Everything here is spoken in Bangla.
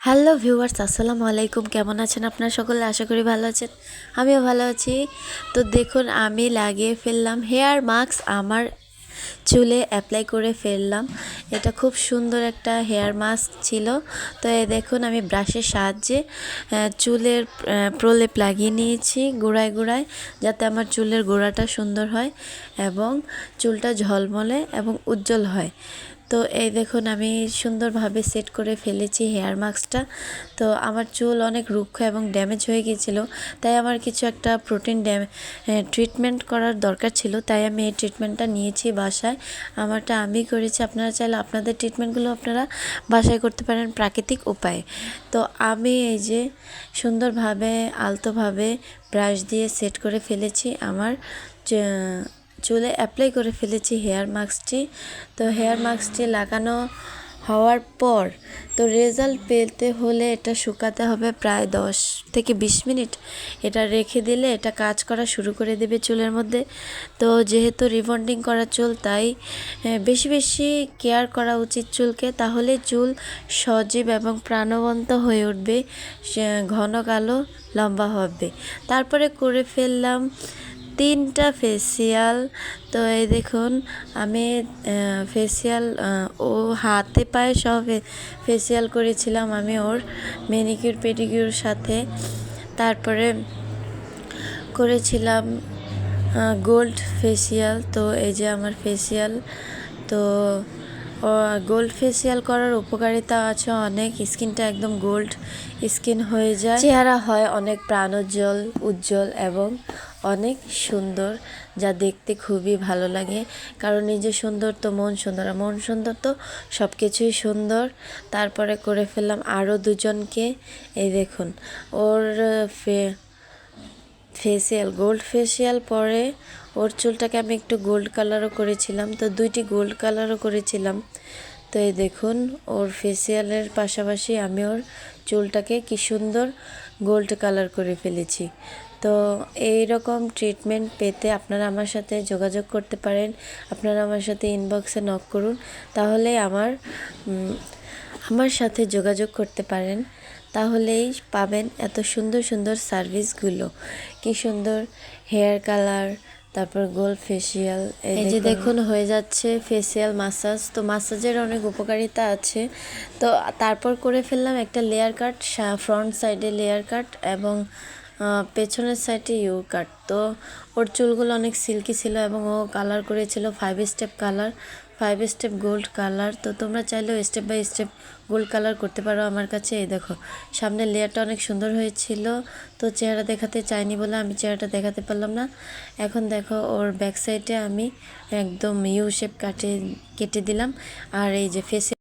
হ্যালো ভিউয়ার্স, আসসালামু আলাইকুম। কেমন আছেন আপনারা সকলে? আশা করি ভালো আছেন। আমিও ভালো আছি। তো দেখুন, আমি লাগিয়ে ফেললাম হেয়ার মাস্ক, আমার চুলে অ্যাপ্লাই করে ফেললাম। এটা খুব সুন্দর একটা হেয়ার মাস্ক ছিল। তো দেখুন, আমি ব্রাশের সাহায্যে চুলের প্রলেপ লাগিয়ে নিয়েছি গোড়ায় গোড়ায়, যাতে আমার চুলের গোড়াটা সুন্দর হয় এবং চুলটা ঝলমলে এবং উজ্জ্বল হয়। তো এই দেখুন, আমি সুন্দরভাবে সেট করে ফেলেছি হেয়ার মাস্কটা। তো আমার চুল অনেক রুক্ষ এবং ড্যামেজ হয়ে গিয়েছিল, তাই আমার কিছু একটা প্রোটিন ট্রিটমেন্ট করার দরকার ছিল, তাই আমি এই ট্রিটমেন্টটা নিয়েছি বাসায়। আমারটা আমি করেছি, আপনারা চাইলে আপনাদের ট্রিটমেন্টগুলো আপনারা বাসায় করতে পারেন প্রাকৃতিক উপায়ে। তো আমি এই যে সুন্দরভাবে আলতোভাবে ব্রাশ দিয়ে সেট করে ফেলেছি, আমার চুলে অ্যাপ্লাই করে ফেলেছি হেয়ার মাস্কটি। তো হেয়ার মাস্কটি লাগানো হওয়ার পর তো রেজাল্ট পেতে হলে এটা শুকাতে হবে প্রায় 10 থেকে 20 মিনিট। এটা রেখে দিলে এটা কাজ করা শুরু করে দেবে চুলের মধ্যে। তো যেহেতু রিবন্ডিং করা চুল, তাই বেশি বেশি কেয়ার করা উচিত চুলকে, তাহলে চুল সজীব এবং প্রাণবন্ত হয়ে উঠবে, ঘন কালো লম্বা হবে। তারপরে করে ফেললাম 3টা ফেসিয়াল। তো এই দেখুন, আমি ফেসিয়াল ও হাতে পায়ে সব ফেসিয়াল করেছিলাম আমি ওর ম্যানিকিউর পেডিকিউর সাথে। তারপরে করেছিলাম গোল্ড ফেসিয়াল। তো এই যে আমার ফেসিয়াল। তো গোল্ড ফেসিয়াল করার উপকারিতা আছে অনেক। স্কিনটা একদম গোল্ড স্কিন হয়ে যায়, চেহারা হয় অনেক প্রাণোজ্জ্বল, উজ্জ্বল এবং অনেক সুন্দর, যা দেখতে খুবই ভালো লাগে। কারণ নিজে সুন্দর তো মন সুন্দর, আর মন সুন্দর তো সব কিছুই সুন্দর। তারপরে করে ফেললাম আরও দুজনকে। এই দেখুন, ওর ফেসিয়াল গোল্ড ফেসিয়াল পরে ওর চুলটাকে আমি একটু গোল্ড কালারও করেছিলাম। তো 2টি গোল্ড কালারও করেছিলাম। তো এই দেখুন, ওর ফেসিয়ালের পাশাপাশি আমি ওর চুলটাকে কি সুন্দর গোল্ড কালার করে ফেলেছি। তো এই রকম ট্রিটমেন্ট পেতে আপনারা আমার সাথে যোগাযোগ করতে পারেন। আপনারা আমার সাথে ইনবক্সে নক করুন, তাহলে আমার সাথে যোগাযোগ করতে পারেন, তাহলেই পাবেন এত সুন্দর সুন্দর সার্ভিসগুলো। কি সুন্দর হেয়ার কালার, তারপর গোল্ড ফেসিয়াল। এই যে দেখুন, হয়ে যাচ্ছে ফেসিয়াল মাসাজ। তো মাসাজের অনেক উপকারিতা আছে। তো তারপর করে ফেললাম একটা লেয়ার কাট, ফ্রন্ট সাইডে লেয়ার কাট এবং পেছনের সাইডে ইউ কাট। তো ওর চুলগুলো অনেক সিল্কি ছিল এবং ও কালার করেছিল 5 step colour, 5 step gold colour. তো তোমরা চাইলেও step by step gold colour করতে পারো। আমার কাছে এই দেখো, সামনের লেয়ারটা অনেক সুন্দর হয়েছিল। তো চেহারা দেখাতে চাইনি বলে আমি চেহারাটা দেখাতে পারলাম না। এখন দেখো, ওর ব্যাক সাইডে আমি একদম ইউ শেপ কেটে দিলাম। আর এই যে ফেসে